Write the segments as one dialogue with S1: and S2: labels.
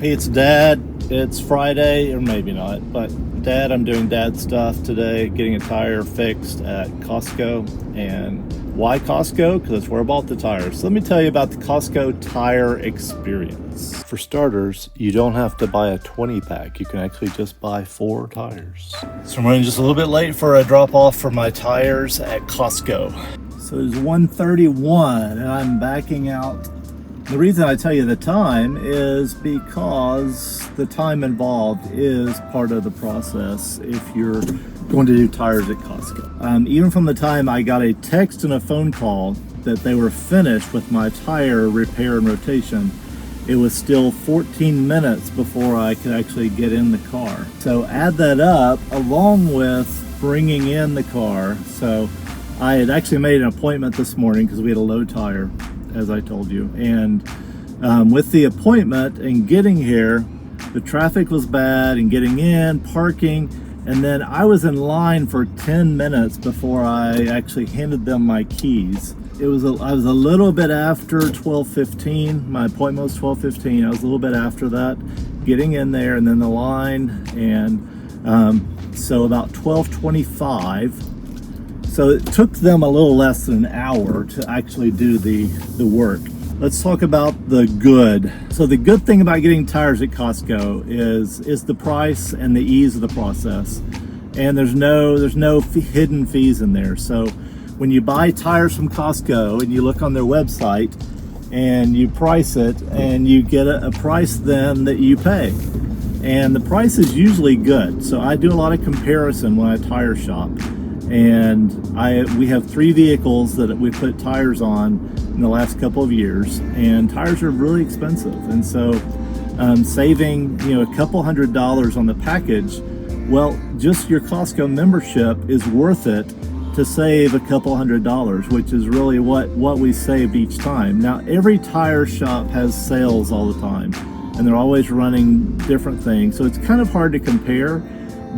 S1: Hey, it's Dad. It's Friday, or maybe not, but Dad, I'm doing Dad stuff today, getting a tire fixed at Costco. And why Costco? Because that's where I bought the tires. So let me tell you about the Costco tire experience. For starters, you don't have to buy a 20 pack. You can actually just buy 4 tires. So I'm running just a little bit late for a drop off for my tires at Costco. So it's 1:31 and I'm backing out. The reason I tell you the time is because the time involved is part of the process if you're going to do tires at Costco. Even from the time I got a text and a phone call that they were finished with my tire repair and rotation, it was still 14 minutes before I could actually get in the car. So add that up along with bringing in the car. So I had actually made an appointment this morning because we had a low tire, as I told you, and with the appointment and getting here, the traffic was bad and getting in, parking, and then I was in line for 10 minutes before I actually handed them my keys. I was a little bit after 12:15. My appointment was 12:15. I was a little bit after that, getting in there, and then the line, and so about 12:25. So it took them a little less than an hour to actually do the work. Let's talk about the good. So the good thing about getting tires at Costco is the price and the ease of the process. And there's no hidden fees in there. So when you buy tires from Costco and you look on their website and you price it, and you get a price then that you pay. And the price is usually good. So I do a lot of comparison when I tire shop. And we have 3 vehicles that we put tires on in the last couple of years, and tires are really expensive. And so saving a couple $100 on the package, well, just your Costco membership is worth it to save a couple $100, which is really what we saved each time. Now every tire shop has sales all the time, and they're always running different things, so it's kind of hard to compare.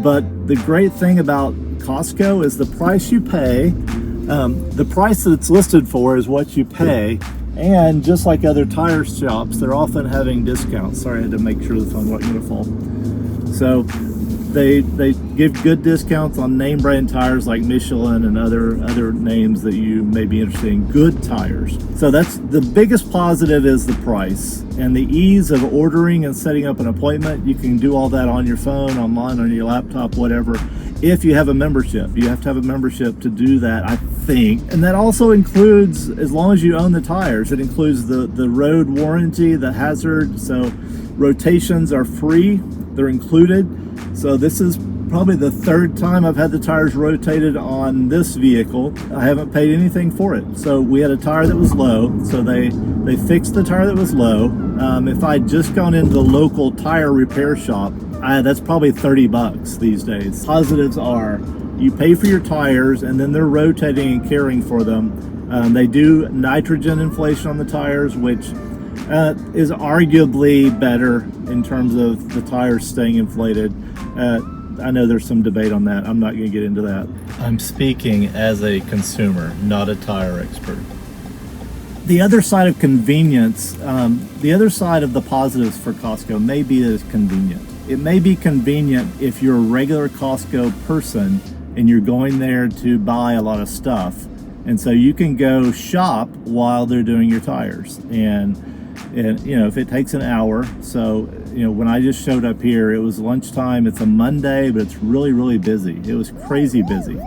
S1: But the great thing about Costco is the price you pay. The price that it's listed for is what you pay. And just like other tire shops, they're often having discounts. Sorry, I had to make sure the phone wasn't going to fall. So they give good discounts on name brand tires like Michelin and other names that you may be interested in. Good tires. So that's the biggest positive, is the price and the ease of ordering and setting up an appointment. You can do all that on your phone, online, on your laptop, whatever. If you have a membership, you have to have a membership to do that, I think. And that also includes, as long as you own the tires, it includes the road warranty, the hazard. So rotations are free, they're included. So this is probably the 3rd time I've had the tires rotated on this vehicle. I haven't paid anything for it. So we had a tire that was low, so they fixed the tire that was low. If I'd just gone into the local tire repair shop, that's probably $30 these days. Positives are you pay for your tires, and then they're rotating and caring for them. They do nitrogen inflation on the tires, which is arguably better in terms of the tires staying inflated. I know there's some debate on that. I'm not going to get into that. I'm speaking as a consumer, not a tire expert. The other side of convenience, the other side of the positives for Costco may be that it's convenient. It may be convenient if you're a regular Costco person and you're going there to buy a lot of stuff. And so you can go shop while they're doing your tires. And if it takes an hour, so when I just showed up here, it was lunchtime. It's a Monday, but it's really, really busy. It was crazy busy.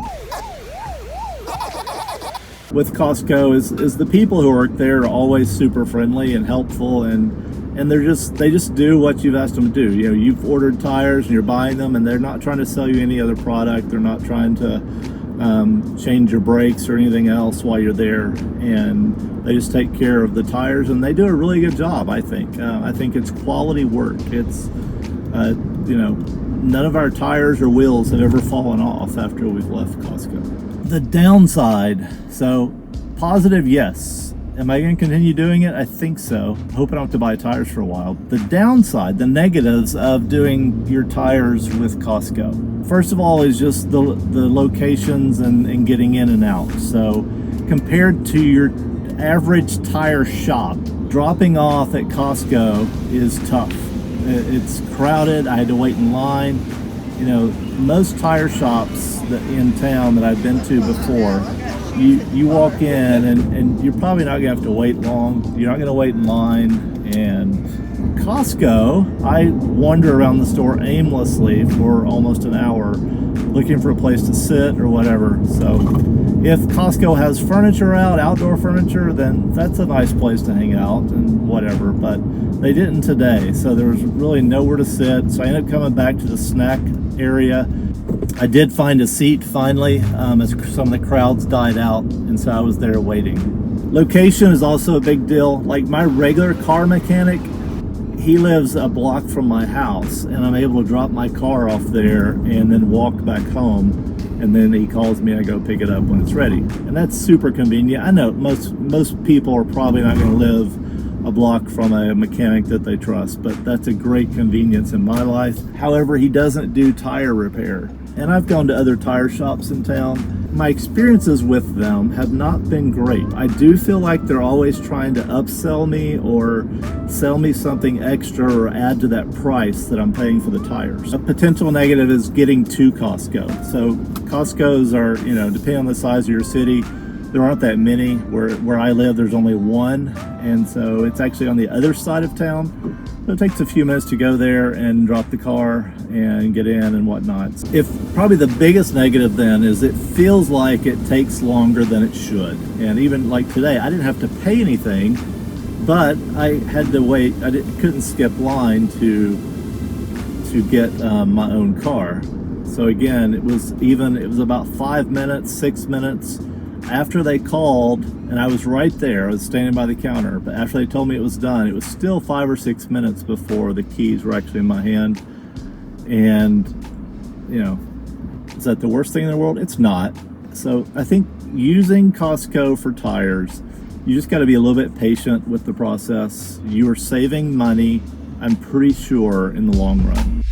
S1: With Costco is the people who work there are always super friendly and helpful, and they just do what you've asked them to do. You've ordered tires and you're buying them, and they're not trying to sell you any other product. They're not trying to change your brakes or anything else while you're there, and they just take care of the tires, and they do a really good job. I think it's quality work. It's none of our tires or wheels have ever fallen off after we've left Costco. The downside, so positive, yes. Am I going to continue doing it? I think so. Hope I don't have to buy tires for a while. The downside, the negatives of doing your tires with Costco. First of all is just the locations and getting in and out. So compared to your average tire shop, dropping off at Costco is tough. It's crowded. I had to wait in line. You know, most tire shops in town that I've been to before, you walk in and you're probably not gonna have to wait long. You're not gonna wait in line. And Costco, I wander around the store aimlessly for almost an hour looking for a place to sit or whatever. So if Costco has furniture out, outdoor furniture, then that's a nice place to hang out and whatever, but they didn't today, so there was really nowhere to sit. So I ended up coming back to the snack area. I did find a seat finally as some of the crowds died out, and so I was there waiting. Location is also a big deal. Like my regular car mechanic, he lives a block from my house, and I'm able to drop my car off there and then walk back home, and then he calls me and I go pick it up when it's ready. And that's super convenient. I know most people are probably not going to live a block from a mechanic that they trust, but that's a great convenience in my life. However, he doesn't do tire repair. And I've gone to other tire shops in town. My experiences with them have not been great. I do feel like they're always trying to upsell me or sell me something extra or add to that price that I'm paying for the tires. A potential negative is getting to Costco. So Costco's are, you know, depending on the size of your city, there aren't that many. Where I live, there's only one, and so it's actually on the other side of town. So it takes a few minutes to go there and drop the car and get in and whatnot. Probably the biggest negative then is it feels like it takes longer than it should. And even like today, I didn't have to pay anything, but I had to wait. Couldn't skip line to get my own car. So again, it was about 5 minutes, 6 minutes after they called, and I was right there. I was standing by the counter, but after they told me it was done, it was still 5 or 6 minutes before the keys were actually in my hand. And, you know, is that the worst thing in the world? It's not. So I think using Costco for tires, you just got to be a little bit patient with the process. You are saving money, I'm pretty sure, in the long run.